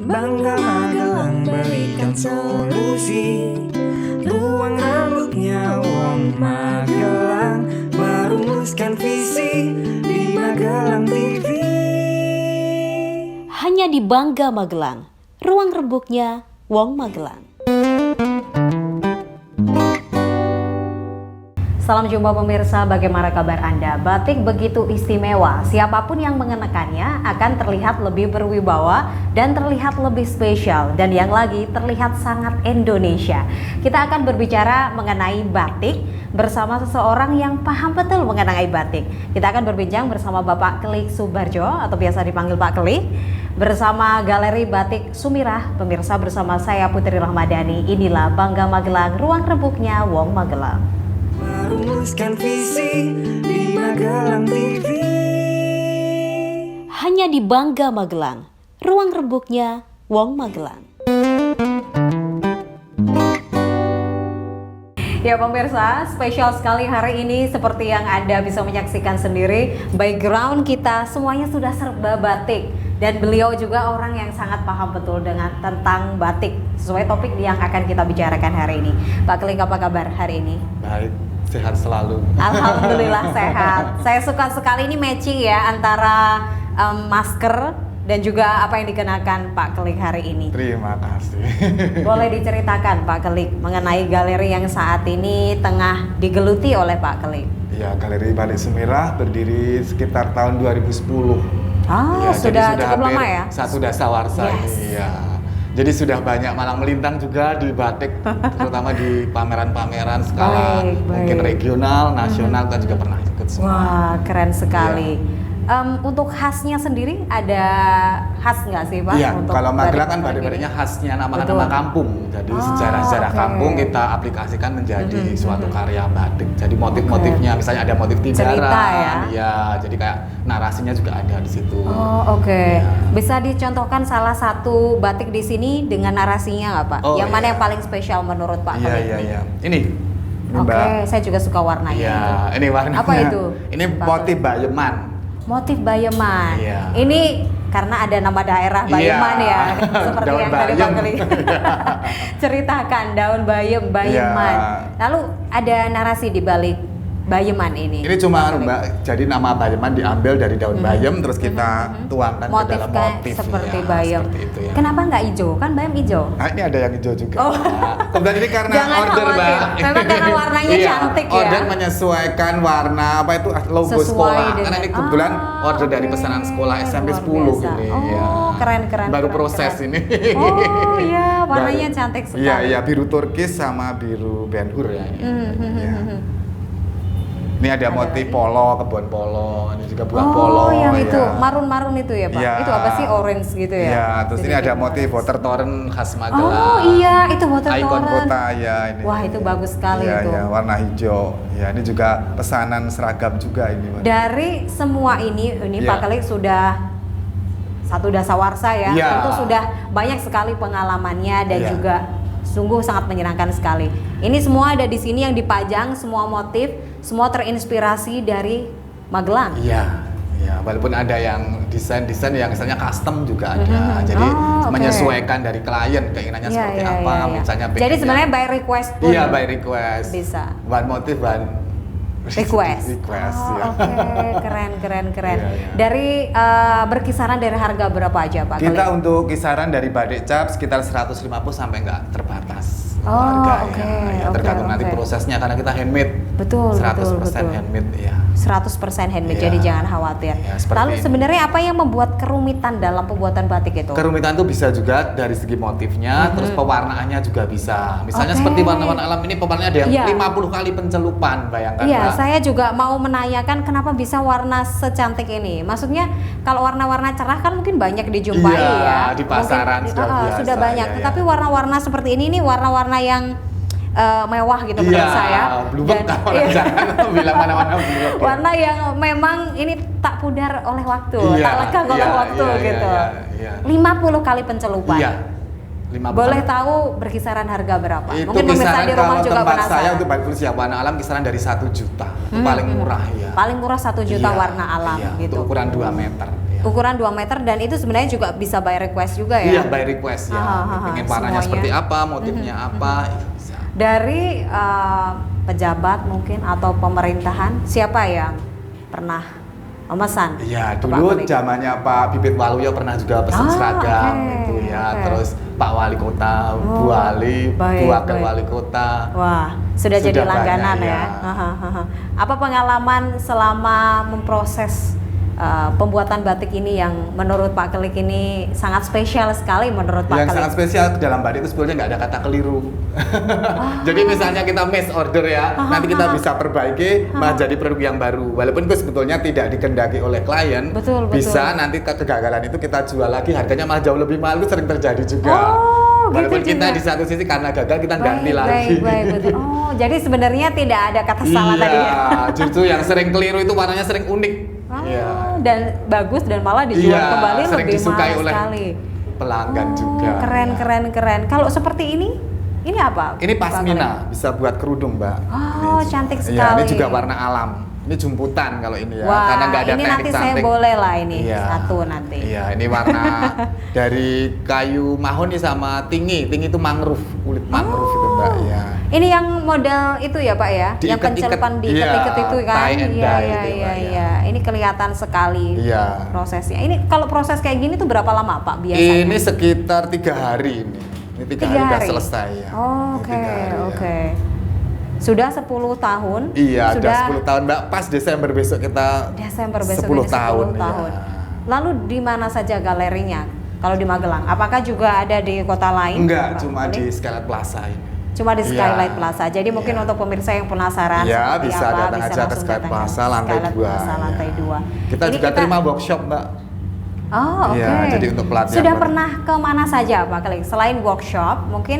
Bangga Magelang berikan solusi. Ruang rambutnya Wong Magelang merumuskan visi di Magelang TV. Hanya di Bangga Magelang, ruang rembuknya Wong Magelang. Salam jumpa pemirsa, bagaimana kabar Anda? Batik begitu istimewa, siapapun yang mengenakannya akan terlihat lebih berwibawa dan terlihat lebih spesial, dan yang lagi terlihat sangat Indonesia. Kita akan berbicara mengenai batik bersama seseorang yang paham betul mengenai batik. Kita akan berbincang bersama Bapak Kelik Subarjo atau biasa dipanggil Pak Kelik, bersama Galeri Batik Sumirah. Pemirsa, bersama saya Putri Rahmadani. Inilah Bangga Magelang, ruang rembuknya Wong Magelang. Merumuskan visi di Magelang TV. Hanya di Bangga Magelang, ruang rembuknya Wong Magelang. Ya pemirsa, spesial sekali hari ini, seperti yang Anda bisa menyaksikan sendiri, background kita semuanya sudah serba batik. Dan beliau juga orang yang sangat paham betul tentang batik, sesuai topik yang akan kita bicarakan hari ini. Pak Kelik, apa kabar hari ini? Baik, sehat selalu. Alhamdulillah sehat. Saya suka sekali ini matching ya antara masker dan juga apa yang dikenakan Pak Kelik hari ini. Terima kasih. Boleh diceritakan Pak Kelik mengenai galeri yang saat ini tengah digeluti oleh Pak Kelik? Ya, Galeri Batik Sumirah berdiri sekitar tahun 2010. Ah, ya, sudah jadi cukup lama ya? Satu dasawarsa ini ya. Jadi sudah banyak malang melintang juga di batik, terutama di pameran-pameran skala mungkin regional, nasional, kita juga pernah ikut semua. Wah, keren sekali. Ya. Untuk khasnya sendiri ada khas nggak sih Pak? Iya, untuk kalau Magelang kan batik batik-batiknya khasnya nama Betul. kampung. Jadi sejarah-sejarah oke. kampung kita aplikasikan menjadi suatu karya batik. Jadi motif-motifnya misalnya ada motif Cerita tidaran, ya? ya. Jadi kayak narasinya juga ada di situ. Oh, oke. Ya. Bisa dicontohkan salah satu batik di sini dengan narasinya nggak Pak? Oh, yang mana iya. yang paling spesial menurut Pak Iya, Kelik? iya, iya. Ini Oke, Mbak. saya juga suka warnanya. Iya, itu. ini warnanya. Apa itu? Ini Pak motif Kelik? Bayeman. Motif Bayeman. Iya. Ini karena ada nama daerah Bayeman Iya. ya, seperti Daun yang tadi Pak bayem. Kelik ceritakan, daun Bayeman. Iya. Lalu ada narasi di balik Bayeman ini. Ini cuma Pak Kelik. Mbak, jadi nama Bayeman diambil dari daun bayem terus kita tuangkan ke dalam motif seperti ya, bayem. seperti itu ya. Kenapa nggak hijau? Kan bayem hijau. Nah, ini ada yang hijau juga. Oh. Kemudian ini karena Jangan order, khawatir. Mbak. Memang karena warnanya Iya, cantik ya. Order menyesuaikan warna apa itu logo Sesuai sekolah. dengan- Karena ini kebetulan order dari oke. pesanan sekolah SMP Luar 10 biasa. ini. Oh, ya. keren. Baru keren, proses keren. ini. Oh iya, warnanya Baru. cantik sekali. Iya, iya, biru turkis sama biru Ben Hur ya ini. Iya. Ini ada motif polo, kebun polo, ini juga buah polo. yang ya. itu marun-marun itu ya Pak. Iya. Itu apa sih, orange gitu ya? Iya, terus Jadi ini ada kayak motif orange. water torrent khas Magelang. Oh iya, itu water Ikon torrent. kota ya ini. Wah, itu bagus sekali Iya, itu. iya, warna hijau. Ya, ini juga pesanan seragam juga ini. Mas. Dari semua ini Iya. Pak Kelik sudah satu dasawarsa ya. Iya. Tentu sudah banyak sekali pengalamannya dan Iya. juga sungguh sangat menyenangkan sekali. Ini semua ada di sini yang dipajang, semua motif, semua terinspirasi dari Magelang. Iya. Ya, walaupun ada yang desain-desain yang misalnya custom juga ada. Jadi Oh, oke. menyesuaikan dari klien keinginannya Iya, seperti iya, apa. iya, iya. Misalnya Jadi pengennya- sebenarnya by request pun Iya, by request. bisa. One motif, one Request. request Oh, ya. oke, keren. Iya, iya. Dari berkisaran dari harga berapa aja Pak? Kita Kelik? untuk kisaran dari batik cap sekitar 150 sampai nggak terbatas Oh, harganya. oke, Ya, tergantung oke, nanti oke. prosesnya karena kita handmade. Betul, 100% betul. handmade ya. 100% handmade, Iya. jadi jangan khawatir. Iya, seperti Lalu ini. sebenarnya apa yang membuat kerumitan dalam pembuatan batik itu? Kerumitan itu bisa juga dari segi motifnya, terus pewarnaannya juga bisa. Misalnya Oke. seperti warna-warna alam ini pewarnaannya ada yang Iya. 50 kali pencelupan, bayangkan Iya, Mbak. saya juga mau menanyakan kenapa bisa warna secantik ini. Maksudnya kalau warna-warna cerah kan mungkin banyak dijumpai Iya, ya. di pasaran Mungkin, sudah biasa, sudah banyak. iya, iya. Tetapi warna-warna seperti ini warna-warna yang mewah gitu menurut saya. belum Dan- kalau iya. jangan bilang mana-mana blubek. Warna yang memang ini tak pudar oleh waktu, Iya, tak lekang oleh iya, waktu iya, gitu. iya, iya. 50 kali pencelupan. Iya. 50 Boleh kali. tahu berkisaran harga berapa? Itu Mungkin pemirsa kisaran di rumah kalau juga tempat penasaran. saya untuk batik tulis ya warna alam kisaran dari 1 juta. Itu paling murah ya. Paling murah 1 juta Iya, warna alam iya, gitu. Untuk ukuran 2 meter. Ya. Ukuran 2 meter dan itu sebenarnya juga bisa by request juga ya? Iya, by request ya. Pengen warnanya semuanya. seperti apa, motifnya apa. Bisa. Dari pejabat mungkin atau pemerintahan, siapa yang pernah memesan? Iya, ke Pak dulu Klik? zamannya Pak Bibit Waluyo pernah juga pesan seragam oke, itu ya. oke. Terus Pak Wali Kota, Bu Wali, baik, Bu Wakil baik. Wali Kota. Wah, sudah jadi Sudah langganan banyak, ya. ya. Apa pengalaman selama memproses pembuatan batik ini yang menurut Pak Klik ini sangat spesial sekali menurut Pak Yang Klik? sangat spesial dalam batik itu sebetulnya nggak ada kata keliru. Jadi misalnya kita miss order ya, nanti kita bisa perbaiki menjadi produk yang baru. Walaupun itu sebetulnya tidak dikendaki oleh klien, Betul, bisa nanti kegagalan itu kita jual lagi, harganya malah jauh lebih mahal, itu sering terjadi juga. Oh, Walaupun gitu kita juga. di satu sisi karena gagal kita ganti lagi. Baik, betul. Oh, jadi sebenarnya tidak ada kata salah tadi ya? Iya, justru yang sering keliru itu warnanya sering unik. Iya. Dan bagus dan malah dijual Iya, kembali sering lebih disukai mahal oleh sekali. pelanggan juga. Keren. Kalau seperti ini apa? Ini Pak pasmina, bisa buat kerudung, Mbak. Oh, Ini cantik Iya, sekali. ini juga warna alam. Ini jumputan kalau ini ya, Wah, karena nggak ada ini teknik nanti saya cantik. boleh lah ini Iya. satu nanti. Iya, ini warna dari kayu mahoni sama tingi. Tingi itu mangrove, kulit mangrove itu, Mbak. Iya. Ini yang model itu ya Pak ya, yang Diikat-ikat. pencelepan diikat-ikat Iya, itu kan? tie and Iya, dye iya, itu, iya, Mbak, ya. iya. Ini kelihatan sekali Iya. prosesnya. Ini kalau proses kayak gini tuh berapa lama Pak biasanya? Ini sekitar 3 hari ini. Ini 3 hari udah selesai ya. Oh, Ini Oke, 3 hari, ya. oke. Sudah 10 tahun? Iya, Sudah udah 10 tahun, Mbak. Pas Desember besok kita Desember besok 10 ini 10 tahun. tahun. Iya. Lalu di mana saja galerinya? Kalau di Magelang, apakah juga ada di kota lain? Enggak, Pak cuma Klik? di Skylight Plaza ini. Cuma di Iya. Skylight Plaza. Jadi mungkin Iya. untuk pemirsa yang penasaran Iya, seperti bisa apa, datang aja ke langsung Skylight datang ke Plaza lantai Skylight 2. Plaza lantai 2. Kita Ini juga terima workshop, Mbak. Oh, oke. Iya, jadi untuk pelatihan Sudah baru. pernah ke mana saja Pak Klik? Selain workshop, mungkin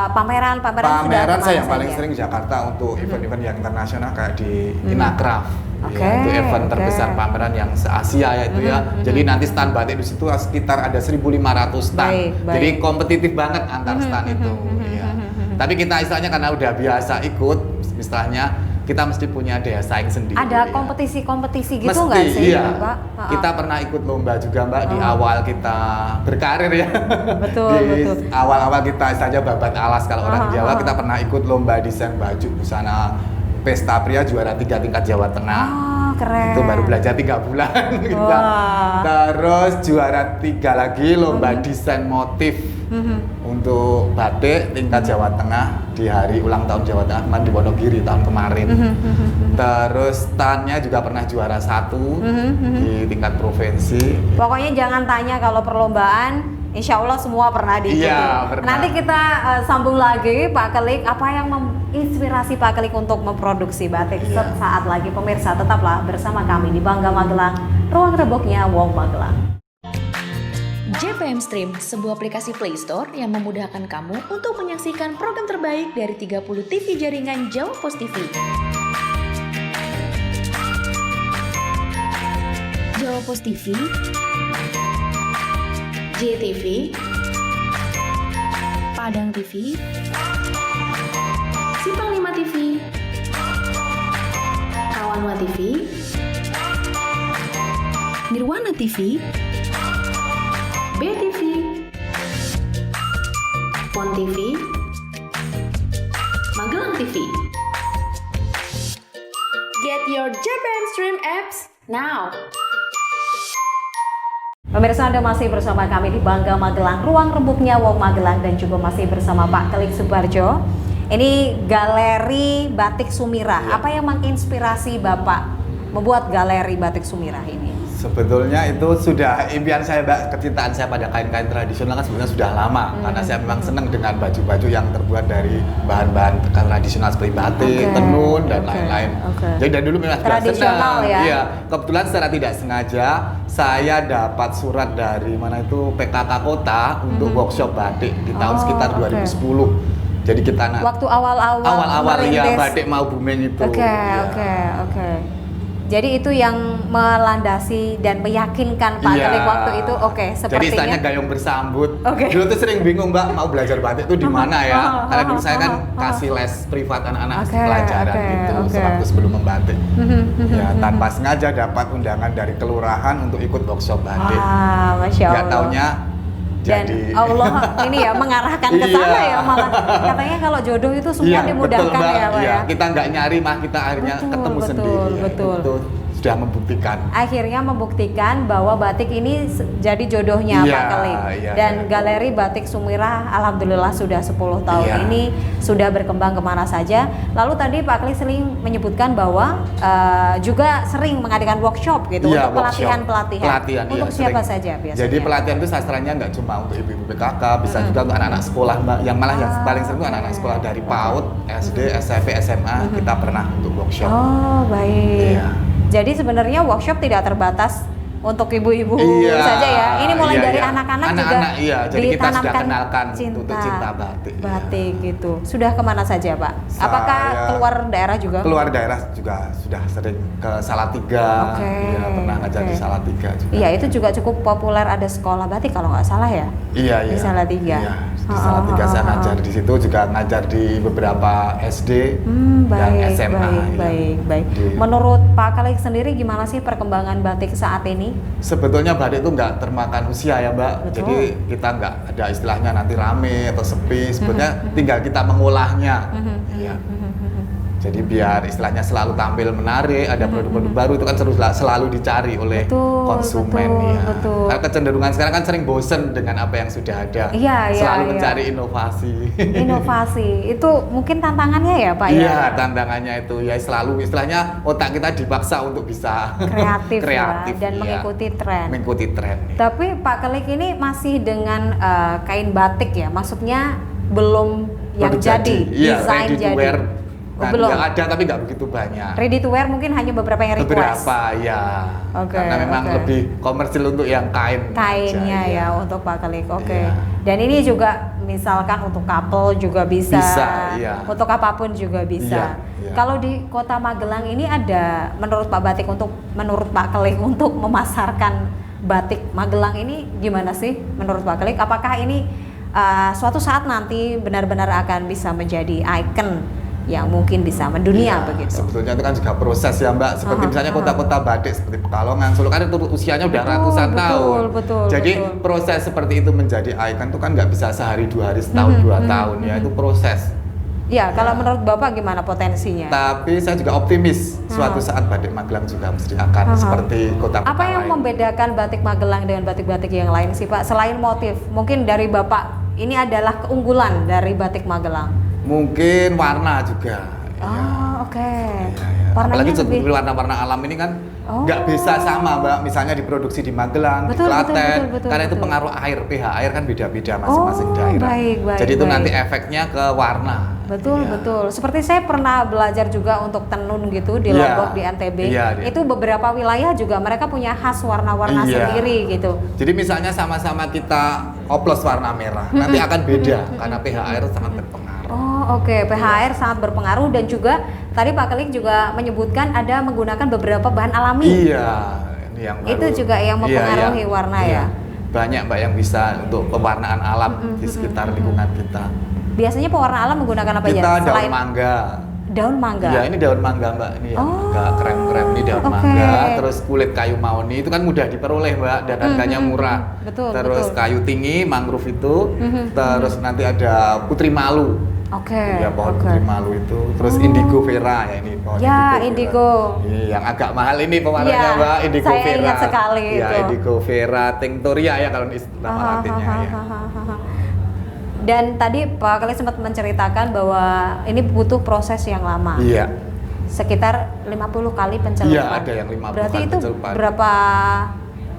pameran sudah Pameran kemana saya yang paling saja? sering Jakarta untuk event-event yang internasional kayak di Inacraft. Oke, Ya, itu event oke. terbesar pameran yang se-Asia ya itu ya. Jadi nanti stand batik di situ sekitar ada 1.500 stand. Baik, baik. Jadi kompetitif banget antar stand itu. Iya. Tapi kita istilahnya karena udah biasa ikut, istilahnya kita mesti punya daya saing sendiri. Ada ya. kompetisi-kompetisi gitu Mesti, nggak sih, iya. Pak? Kita pernah ikut lomba juga, Mbak, di awal kita berkarir ya. Betul, Di betul. awal-awal kita saja babat alas kalau orang Jawa, kita pernah ikut lomba desain baju busana Pesta Pria juara 3 tingkat Jawa Tengah. Oh, keren. Itu baru belajar 3 bulan kita. Wah. Terus juara 3 lagi lomba desain motif untuk batik tingkat Jawa Tengah di hari ulang tahun Jawa Tengah kemarin di Wonogiri tahun kemarin. Terus standnya juga pernah juara 1 di tingkat provinsi. Pokoknya jangan tanya kalau perlombaan, insya Allah semua pernah diikuti. Iya, pernah. Nanti kita sambung lagi Pak Klik, apa yang menginspirasi Pak Klik untuk memproduksi batik Iya. saat lagi. Pemirsa tetaplah bersama kami di Bangga Magelang, ruang reboknya Wong Magelang. JPM Stream, sebuah aplikasi Play Store yang memudahkan kamu untuk menyaksikan program terbaik dari 30 TV jaringan Jawa Pos TV. Jawa Pos TV, JTV, Padang TV, Simpang 5 TV, Kawanwa TV, Nirwana TV, BTV, Pon TV, Magelang TV. Get your JPM Stream apps now. Pemirsa, Anda masih bersama kami di Bangga Magelang, ruang rembuknya Wong Magelang, dan juga masih bersama Pak Klik Subarjo. Ini Galeri Batik Sumirah. Iya. Apa yang menginspirasi Bapak membuat Galeri Batik Sumirah ini? Sebetulnya itu sudah impian saya, Mbak. Kecintaan saya pada kain-kain tradisional kan sebenarnya sudah lama. Karena saya memang senang dengan baju-baju yang terbuat dari bahan-bahan tradisional seperti batik, Oke, tenun, dan oke, lain-lain. oke. Jadi dari dulu memang sudah Tradisional senang. ya? Iya. Kebetulan secara tidak sengaja saya dapat surat dari mana itu PKK Kota untuk workshop batik di tahun Oh, sekitar oke. 2010. Jadi kita Waktu awal-awal awal-awal ya merintis. batik mau booming itu. Oke, Iya. oke, oke. Jadi itu yang melandasi dan meyakinkan Pak Kelik waktu itu, oke, Jadi sepertinya. istilahnya gayung bersambut. Oke. Dulu tuh sering bingung Mbak mau belajar batik itu di mana ya? Karena dulu saya kan kasih les privat anak-anak Oke, pelajaran oke, gitu oke. sewaktu sebelum membatik. Ya tanpa sengaja dapat undangan dari kelurahan untuk ikut workshop batik. Wah, Masya Nggak Allah. taunya Dan jadi Allah ini ya mengarahkan ke sana Iya. ya malah. Katanya kalau jodoh itu semua dimudahkan betul, Mbak. ya Pak Iya, ya. kita nggak nyari mah kita akhirnya Betul, ketemu betul, sendiri. Ya. betul. Itu sudah membuktikan. Akhirnya membuktikan bahwa batik ini jadi jodohnya Iya, Pak Kelik. iya, Dan iya. Galeri Batik Sumirah alhamdulillah sudah 10 tahun Iya. ini sudah berkembang kemana saja. Lalu tadi Pak Kelik sering menyebutkan bahwa juga sering mengadakan workshop gitu Iya, untuk workshop. pelatihan. Pelatihan, Untuk iya, siapa sering. saja biasanya? Jadi pelatihan itu sastranya nggak cuma untuk ibu-ibu PKK, bisa juga untuk anak-anak sekolah Mbak. Yang malah yang paling sering itu anak-anak sekolah dari PAUD, SD, SMP, SMA kita pernah untuk workshop. Oh, baik. Iya. Jadi sebenarnya workshop tidak terbatas untuk ibu-ibu Iya, saja ya. Ini mulai iya, dari iya. anak-anak juga Anak-anak, iya. Jadi kita sudah ditanamkan kenalkan untuk cinta batik, iya. Batik gitu. Sudah kemana saja, Pak? Apakah Saya keluar daerah juga? Keluar daerah juga sudah sering ke Salatiga, Oke, iya, pernah ngajar oke. di Salatiga juga. Iya, itu juga cukup populer, ada sekolah batik kalau nggak salah ya. Iya, iya. Di Salatiga. Iya, di Oh, Salatiga oh, saya oh, oh. ngajar di situ, juga ngajar di beberapa SD dan Baik, SMA. baik, iya. baik, baik. Di- Menurut Pak Kelik sendiri gimana sih perkembangan batik saat ini? Sebetulnya batik itu nggak termakan usia ya Mbak. Betul. Jadi kita nggak ada istilahnya nanti rame atau sepi. Sebetulnya tinggal kita mengolahnya. Iya. Jadi biar istilahnya selalu tampil menarik, ada produk-produk baru itu kan selalu dicari oleh Betul, konsumen betul, ya. betul. Karena kecenderungan sekarang kan sering bosen dengan apa yang sudah ada. Iya, iya, Selalu iya. mencari inovasi. Inovasi itu mungkin tantangannya ya Pak ya. Iya, tantangannya itu ya selalu istilahnya otak kita dipaksa untuk bisa Kreatif, kreatif ya, dan iya. mengikuti tren. Mengikuti tren. Iya. Tapi Pak Kelik ini masih dengan kain batik ya, maksudnya belum yang Produk jadi, Iya, desain ready to jadi. wear. Oh, Kan belum. nggak ada tapi nggak begitu banyak. Ready to wear mungkin hanya beberapa yang request. Beberapa ya. Oke, Karena memang oke. lebih komersil untuk yang kain. Kainnya aja, ya untuk Pak Kelik. Oke. Iya. Dan ini juga misalkan untuk couple juga bisa. Bisa, iya. Untuk apapun juga bisa. Iya, iya. Kalau di Kota Magelang ini ada menurut Pak Pak Kelik untuk memasarkan batik Magelang ini gimana sih menurut Pak Kelik? Apakah ini suatu saat nanti benar-benar akan bisa menjadi ikon yang mungkin bisa mendunia Iya, begitu? Sebetulnya itu kan juga proses ya Mbak. Seperti misalnya kota-kota batik seperti Pekalongan, Solo kan itu usianya udah Betul, ratusan betul, tahun. betul, Jadi betul. proses seperti itu menjadi ikon itu kan nggak bisa sehari dua hari, setahun dua tahun ya. Itu proses. Ya, kalau Ya. menurut Bapak gimana potensinya? Tapi saya juga optimis suatu saat batik Magelang juga mesti akan seperti kota-kota Apa yang lain. membedakan batik Magelang dengan batik-batik yang lain sih Pak? Selain motif, mungkin dari Bapak ini adalah keunggulan dari batik Magelang. Mungkin warna juga. Oh, oke. Iya. Warnanya Apalagi lebih warna-warna alam ini kan Oh. nggak bisa sama Mbak. Misalnya diproduksi di Magelang, Betul, di Klaten, betul, karena itu betul. pengaruh air, pH air kan beda-beda masing-masing Oh, daerah. baik, baik, Jadi itu baik. nanti efeknya ke warna. Betul, Iya. betul. Seperti saya pernah belajar juga untuk tenun gitu di Iya. Lombok, di NTB. Iya, Itu beberapa wilayah juga mereka punya khas warna-warna Iya. sendiri gitu. Jadi misalnya sama-sama kita oplos warna merah, nanti akan beda karena pH air sangat berpengaruh. Oh, oke. pH air sangat berpengaruh dan juga tadi Pak Kelik juga menyebutkan ada menggunakan beberapa bahan alami. Iya, ini yang Itu baru. juga yang mempengaruhi warna ya? Banyak Mbak yang bisa untuk pewarnaan alam di sekitar lingkungan kita. Biasanya pewarna alam menggunakan apa Kita ya? daun mangga. Daun mangga. Iya, ini daun mangga Mbak, ini yang Oh, mangga krem-krem ini daun oke. mangga, terus kulit kayu maoni itu kan mudah diperoleh Mbak dan harganya murah. Betul, Terus betul. kayu tinggi, mangrove itu, terus nanti ada putri malu. Oke. Ya pohon oke. putri malu itu, terus indigo vera ya ini pohon Ya, vera. indigo. Ini yang agak mahal ini pewarnanya Ya, Mbak, indigo saya vera. ingat sekali Ya, itu. indigo vera tinctoria ya kalau nama latinnya ya. Dan tadi Pak Kelik sempat menceritakan bahwa ini butuh proses yang lama. Iya. Sekitar 50 kali pencelupan. Iya, ada yang 50 Berarti kali itu pencelupan. berapa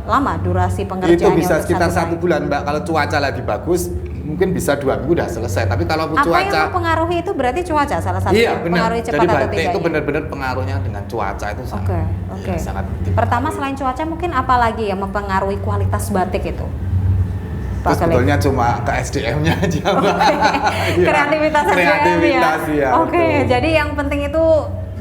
lama durasi pengerjaannya? Itu bisa untuk sekitar satu 1 bulan Mbak. Kalau cuaca lagi bagus, mungkin bisa 2 minggu udah selesai. Tapi kalau Apa yang cuaca mempengaruhi itu berarti cuaca salah satu iya yang benar. mempengaruhi cepat Jadi atau batik tidaknya. itu benar-benar pengaruhnya dengan cuaca itu sangat. Oke, oke. iya, sangat Pertama selain cuaca mungkin apa lagi yang mempengaruhi kualitas batik itu? Terus Kelik? sebetulnya cuma ke SDM-nya aja Mbak. Iya. Kreativitas SDM Kreativitas ya. ya. Oke, betul. jadi yang penting itu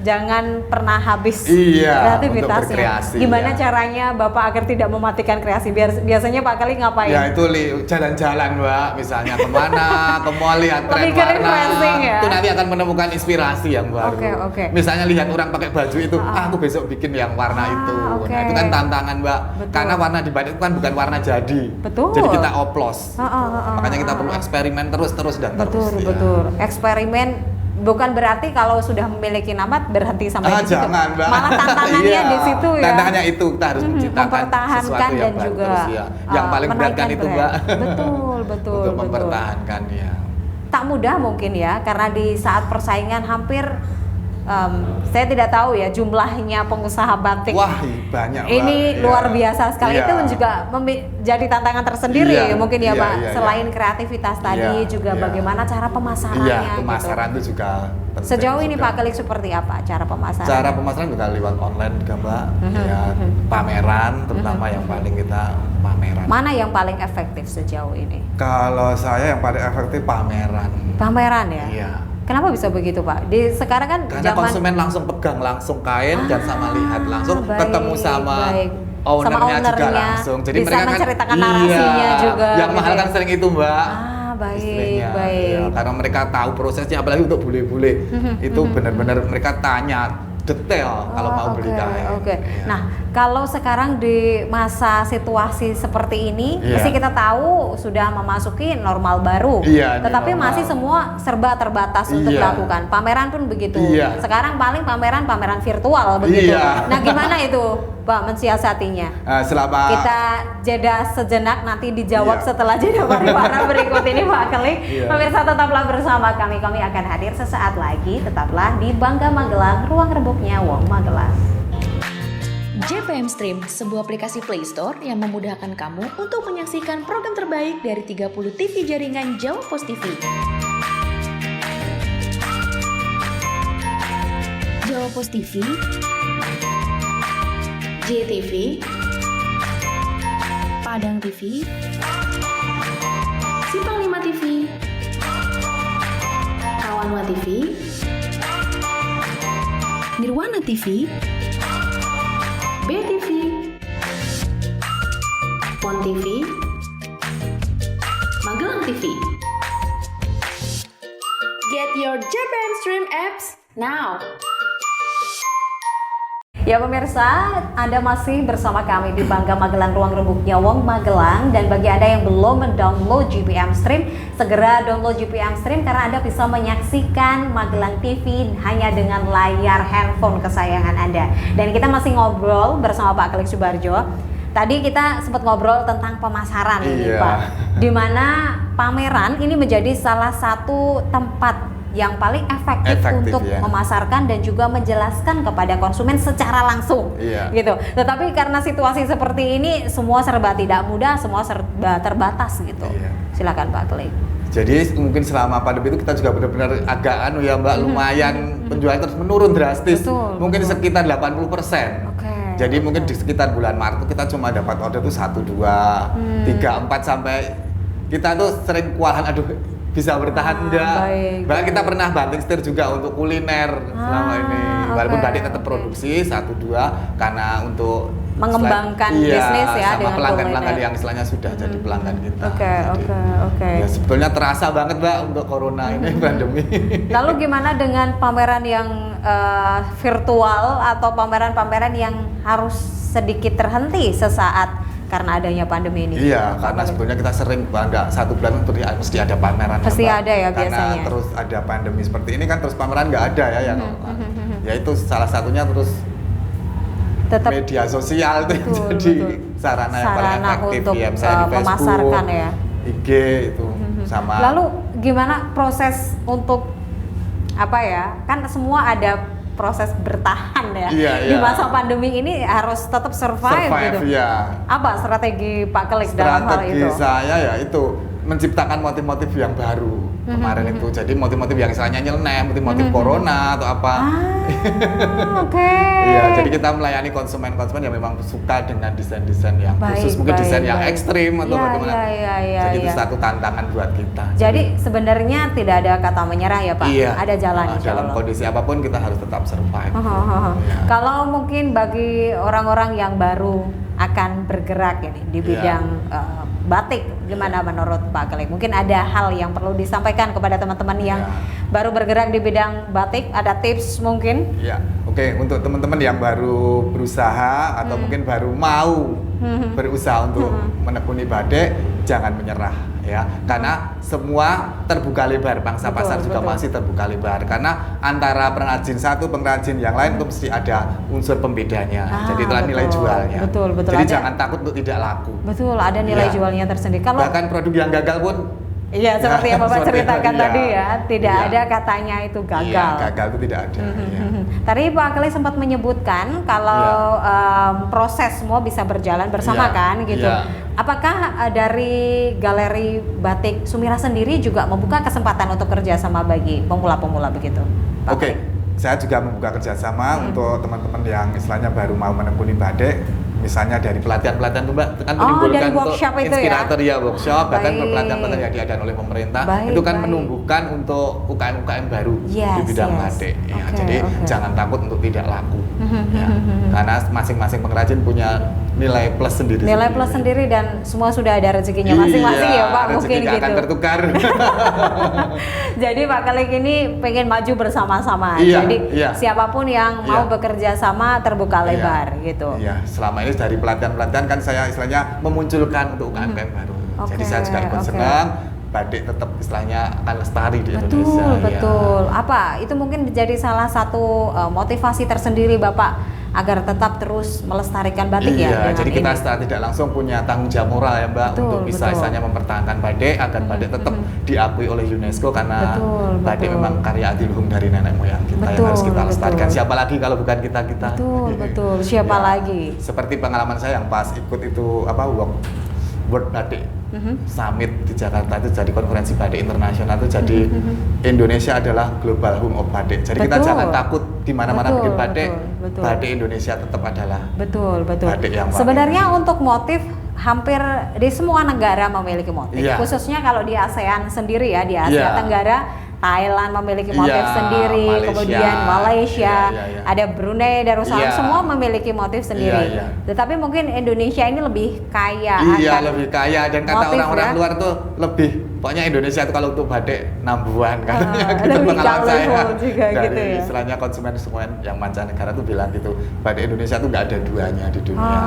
jangan pernah habis Iya, kreativitasnya. untuk berkreasi, Gimana ya. caranya Bapak agar tidak mematikan kreasi? Biasanya Pak Kali ngapain? Ya itu jalan-jalan Mbak, misalnya kemana, ke mall lihat tren Lebih ke warna, refreshing ya? itu nanti akan menemukan inspirasi yang baru. Oke. Misalnya lihat orang pakai baju itu, aku besok bikin yang warna itu. oke. Nah itu kan tantangan Mbak, Betul. karena warna di batik itu kan bukan warna jadi. Betul. Jadi kita oplos. Makanya kita perlu ah. eksperimen terus dan terus. ya. Betul. Eksperimen bukan berarti kalau sudah memiliki nama berhenti sampai di situ. Jangan Mbak. Malah tantangannya Iya, di situ ya. Tantangannya itu kita harus menciptakan mempertahankan sesuatu yang dan baru juga terus, ya. Yang paling berat kan menaikkan itu brand. Mbak. Betul. Untuk mempertahankan ya. Tak mudah mungkin ya, karena di saat persaingan hampir saya tidak tahu ya jumlahnya pengusaha batik. Wah, banyak Mbak. Ini Iya. luar biasa sekali. Iya. Itu juga jadi tantangan tersendiri mungkin ya Pak. Iya. Selain kreativitas tadi juga iya. bagaimana cara pemasarannya. Iya, pemasaran gitu. itu juga penting. Sejauh ini juga. Pak Kelik seperti apa cara pemasaran? Cara pemasaran juga lewat online juga Mbak. Ya, pameran terutama yang paling kita pameran. Mana yang paling efektif sejauh ini? Kalau saya yang paling efektif pameran. Pameran ya? Iya. Kenapa bisa begitu Pak? Sekarang kan Karena zaman konsumen langsung pegang langsung kain dan sama lihat langsung baik, ketemu sama baik. ownernya juga ownernya, langsung. Jadi bisa mereka kan menceritakan narasinya juga, Yang mahal gitu kan ya. sering itu Mbak. Baik. Istrinya. Ya, karena mereka tahu prosesnya, apalagi untuk bule-bule itu benar-benar mereka tanya detail kalau mau beli kain. Oke. Iya. Nah, kalau sekarang di masa situasi seperti ini, Iya. mesti kita tahu sudah memasuki normal baru. Iya, Tetapi normal. masih semua serba terbatas untuk Iya. dilakukan. Pameran pun begitu. Iya. Sekarang paling pameran virtual begitu. Iya. Nah, gimana itu, Pak, mensiasatinya? Selama Kita jeda sejenak, nanti dijawab Iya. setelah jeda pariwara berikut ini Pak Kelik. Iya. Pemirsa tetaplah bersama kami akan hadir sesaat lagi. Tetaplah di Bangga Magelang, ruang rebuknya Wong Magelang. JPM Stream, sebuah aplikasi Play Store yang memudahkan kamu untuk menyaksikan program terbaik dari 30 TV jaringan Jawa Pos TV. Jawa Pos TV, JTV, Padang TV, Simpang 5 TV, Kawanwa TV, Nirwana TV, BTV, Pon TV, Magelang TV. Get your JPM Stream apps now. Ya pemirsa, Anda masih bersama kami di Bangga Magelang, ruang rebuknya Wong Magelang. Dan bagi Anda yang belum mendownload JPM Stream, segera download JPM Stream karena Anda bisa menyaksikan Magelang TV hanya dengan layar handphone kesayangan Anda. Dan kita masih ngobrol bersama Pak Kelik Subarjo. Tadi kita sempat ngobrol tentang pemasaran ini Iya. Pak, dimana pameran ini menjadi salah satu tempat yang paling efektif untuk ya. memasarkan dan juga menjelaskan kepada konsumen secara langsung, Iya. gitu. Tetapi karena situasi seperti ini, semua serba tidak mudah, semua serba terbatas, gitu. Iya. Silakan Pak Kelik. Jadi mungkin selama pandemi itu kita juga benar-benar agak ya Mbak, lumayan penjualan terus menurun drastis. Betul, Mungkin betul. sekitar 80%. Oke. Jadi mungkin di sekitar bulan Maret itu kita cuma dapat order tuh 1, 2, 3, 4 sampai kita tuh sering kewalahan, aduh bisa bertahan enggak. baik, Bahkan kita pernah banting setir juga untuk kuliner selama ini. Walaupun oke, batik tetap oke. produksi 1, 2 karena untuk Mengembangkan iya, bisnis ya sama dengan pelanggan-pelanggan kuliner. yang istilahnya sudah jadi pelanggan kita. Oke, Jadi, oke. ya sebetulnya terasa banget Mbak untuk corona ini pandemi. Lalu gimana dengan pameran yang virtual atau pameran-pameran yang harus sedikit terhenti sesaat karena adanya pandemi ini? Iya, karena sebetulnya kita sering bangga 1 bulan itu mesti ada pameran. Pasti Mbak. ada ya biasanya. Karena terus ada pandemi seperti ini kan terus pameran nggak ada ya yang ya itu salah satunya terus Tetap media sosial itu yang Betul, jadi betul. sarana yang paling Sarana efektif untuk, ya misalnya di Facebook, memasarkan ya. IG itu sama. Lalu gimana proses untuk apa ya? Kan semua ada proses bertahan ya. Iya, Di iya. masa pandemi ini harus tetap survive gitu. ya. Apa strategi Pak Kelik dalam hal Strategi itu? saya ya itu menciptakan motif-motif yang baru kemarin itu. Jadi motif-motif yang istilahnya nyeleneh, motif-motif corona atau apa. Oke. Iya, jadi kita melayani konsumen-konsumen yang memang suka dengan desain-desain yang khusus, mungkin desain yang ekstrim atau bagaimana. Jadi itu satu tantangan buat kita. Jadi sebenarnya tidak ada kata menyerah ya Pak. Iya. Ada jalan. Dalam kondisi apapun kita harus tetap survive. Iya. Kalau mungkin bagi orang-orang yang baru akan bergerak ini di bidang batik, gimana menurut Pak Kelik? Mungkin ada hal yang perlu disampaikan kepada teman-teman yang baru bergerak di bidang batik, ada tips mungkin? Ya, oke. Untuk teman-teman yang baru berusaha atau mungkin baru mau berusaha untuk menekuni batik, jangan menyerah ya, karena semua terbuka lebar, pangsa pasar juga masih terbuka lebar, karena antara pengrajin satu pengrajin yang lain itu mesti ada unsur pembedanya, jadi itulah nilai jualnya. Jadi jangan takut untuk tidak laku. Betul, ada nilai jualnya tersendiri. Kalau bahkan produk yang gagal pun, iya seperti yang Bapak ceritakan tadi ya, tidak ada katanya itu gagal. Iya, gagal itu tidak ada. Tadi Pak Kelik sempat menyebutkan kalau proses semua bisa berjalan bersama kan gitu. Apakah dari Galeri Batik Sumira sendiri juga membuka kesempatan untuk kerjasama bagi pemula-pemula begitu? Oke, saya juga membuka kerjasama untuk teman-teman yang istilahnya baru mau menekuni batik. Misalnya dari pelatihan-pelatihan itu Mbak, kan menimbulkan untuk inspirator ya, workshop, bahkan pelatihan-pelatihan yang diadakan oleh pemerintah, itu kan menumbuhkan untuk UKM-UKM baru di bidang batik. Ya, jadi jangan takut untuk tidak laku, ya, karena masing-masing pengrajin punya nilai plus sendiri. Nilai plus sendiri dan semua sudah ada rezekinya masing-masing ya Pak, mungkin gitu. Akan tertukar. Jadi Pak Kelik ini pengen maju bersama-sama. Jadi siapapun yang mau bekerja sama terbuka lebar gitu. Iya, selama ini dari pelatihan-pelatihan kan saya istilahnya memunculkan untuk UKM baru. Jadi saya juga ikut senang, batik tetap istilahnya akan lestari di Indonesia. Betul. Apa itu mungkin menjadi salah satu motivasi tersendiri Bapak agar tetap terus melestarikan batik ya? Jadi kita secara tidak langsung punya tanggung jawab moral ya Mbak, untuk bisa istilahnya mempertahankan batik agar batik tetap diakui oleh UNESCO, karena batik memang karya adiluhung dari nenek moyang kita yang harus kita lestarikan. Siapa lagi kalau bukan kita-kita? Betul. Siapa lagi? Seperti pengalaman saya yang pas ikut itu World Batik Summit di Jakarta, itu jadi konferensi batik internasional, itu jadi Indonesia adalah global home of batik. Jadi kita jangan takut di mana-mana bikin batik. Batik Indonesia tetap adalah batik yang sebenarnya untuk motif hampir di semua negara memiliki motif. Khususnya kalau di ASEAN sendiri ya, di Asia Tenggara, Thailand memiliki motif sendiri, kemudian Malaysia, ada Brunei Darussalam, semua memiliki motif sendiri. Tetapi mungkin Indonesia ini lebih kaya. Lebih kaya, dan kata orang-orang luar tuh lebih, pokoknya Indonesia itu kalau untuk batik number-one katanya. Gitu pengalaman saya juga, dari gitu ya? istilahnya konsumen yang mancanegara tuh bilang gitu, batik Indonesia tuh nggak ada duanya di dunia.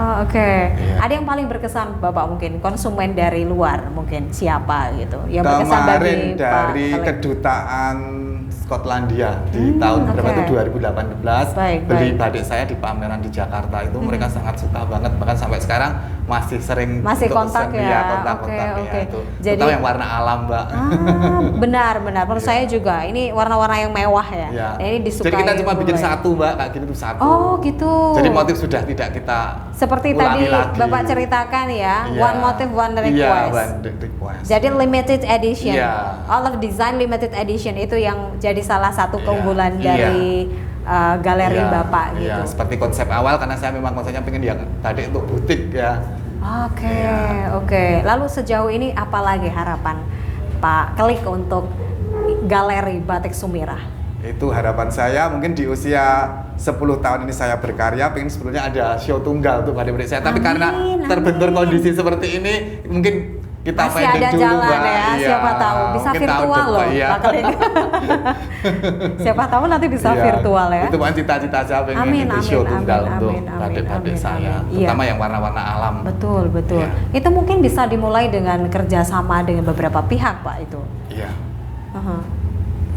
Ada yang paling berkesan Bapak mungkin konsumen dari luar mungkin siapa gitu? Yang berkesan kemarin dari kedutaan Skotlandia di tahun berapa itu 2018 beli batik saya di pameran di Jakarta itu, mereka sangat suka banget, bahkan sampai sekarang masih sering kontak kontak-kontak itu. Jadi yang warna alam Mbak. Benar menurut saya juga ini warna-warna yang mewah ya. Ini disukai. Jadi kita cuma bikin satu Mbak, kayak gini tuh satu. Gitu. Jadi motif sudah tidak kita seperti tadi lagi. Bapak ceritakan ya, one motif one request. One request. Jadi limited edition. All of design limited edition itu yang jadi salah satu keunggulan dari galeri Bapak gitu. Seperti konsep awal, karena saya memang konsepnya pengen yang batik untuk butik ya. Oke. Lalu sejauh ini apa lagi harapan Pak Kelik untuk Galeri Batik Sumira? Itu harapan saya, mungkin di usia 10 tahun ini saya berkarya, pengen sebetulnya ada show tunggal untuk batik saya. Tapi karena terbentur kondisi seperti ini, mungkin kita masih ada dulu, jalan Mbak. Siapa tahu bisa virtual loh Pak Kelik. Siapa tahu nanti bisa virtual ya. Itu bukan cita-cita saya, pengen show tunggal untuk batik-batik saya, terutama yang warna-warna alam. Betul. Itu mungkin bisa dimulai dengan kerjasama dengan beberapa pihak Pak itu.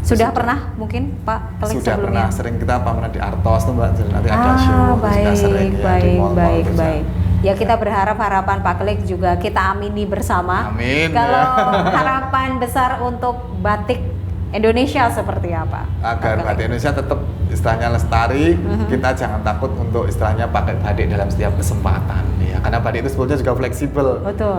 Sudah pernah mungkin Pak Kelik sudah sebelumnya? Pernah, sering kita pameran di Artos tuh Mbak, jadi nanti ada show, sudah sering di mall-mall. Baik. Ya kita berharap harapan Pak Kelik juga kita amini bersama. Amin. Kalau harapan besar untuk batik Indonesia seperti apa? Agar batik Indonesia tetap istilahnya lestari, kita jangan takut untuk istilahnya pakai batik dalam setiap kesempatan. Ya, karena batik itu sebetulnya juga fleksibel.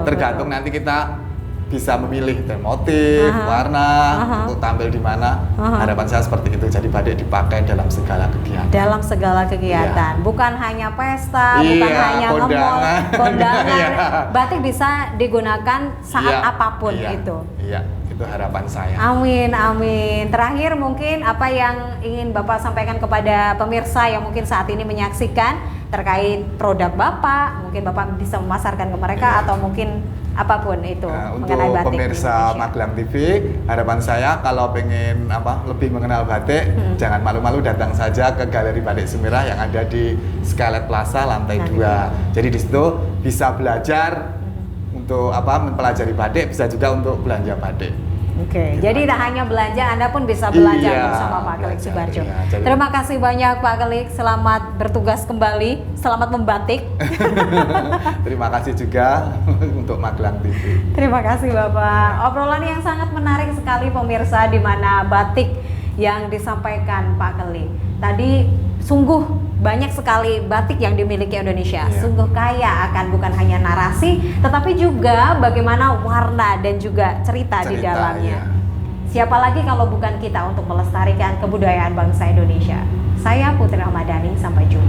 Tergantung nanti kita bisa memilih motif, warna untuk tampil di mana. Harapan saya seperti itu. Jadi batik dipakai dalam segala kegiatan. Dalam segala kegiatan, bukan hanya pesta, bukan hanya nge-mall, kondangan. Iya. Batik bisa digunakan saat apapun itu. Iya, itu harapan saya. Amin, amin. Terakhir mungkin apa yang ingin Bapak sampaikan kepada pemirsa yang mungkin saat ini menyaksikan terkait produk Bapak, mungkin Bapak bisa memasarkan ke mereka atau mungkin apapun itu untuk mengenai batik pemirsa di Indonesia. Magelang TV, harapan saya kalau pengen lebih mengenal batik, jangan malu-malu datang saja ke Galeri Batik Semirah yang ada di Skylight Plaza lantai 2. Jadi di situ bisa belajar untuk mempelajari batik, bisa juga untuk belanja batik. Oke, jadi tidak hanya belanja, Anda pun bisa belajar bersama Pak Kelik Subarjo. Terima kasih banyak Pak Kelik, selamat bertugas kembali, selamat membatik. Terima kasih juga untuk Magelang TV. Terima kasih Bapak. Obrolan yang sangat menarik sekali pemirsa, di mana batik yang disampaikan Pak Kelik. Tadi sungguh banyak sekali batik yang dimiliki Indonesia. Sungguh kaya akan bukan hanya narasi, tetapi juga bagaimana warna dan juga cerita di dalamnya. Siapa lagi kalau bukan kita untuk melestarikan kebudayaan bangsa Indonesia. Saya Putri Ramadhani, sampai jumpa.